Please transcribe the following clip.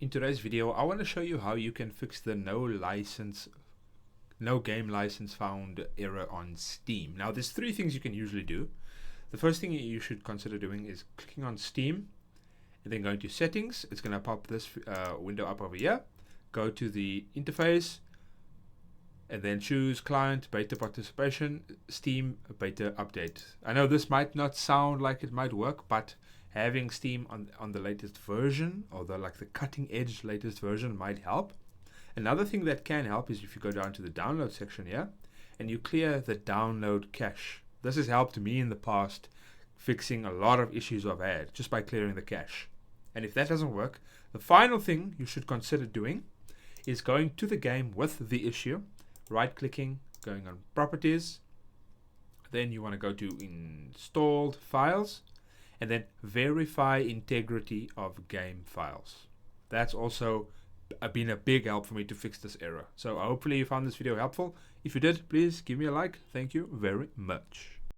In today's video, I want to show you how you can fix the no game license found error on Steam. Now, there's three things you can usually do. The first thing you should consider doing is clicking on Steam and then going to settings. It's going to pop this window up over here. Go to the interface and then choose client, beta participation, Steam beta update. I know this might not sound like it might work, but having Steam on the latest version, or the cutting edge latest version, might help. Another thing that can help is if you go down to the download section here and you clear the download cache. This has helped me in the past fixing a lot of issues I've had just by clearing the cache. And if that doesn't work, the final thing you should consider doing is going to the game with the issue, right clicking, going on properties, then you want to go to installed files, and then verify integrity of game files. That's also been a big help for me to fix this error. So hopefully you found this video helpful. If you did, please give me a like. Thank you very much.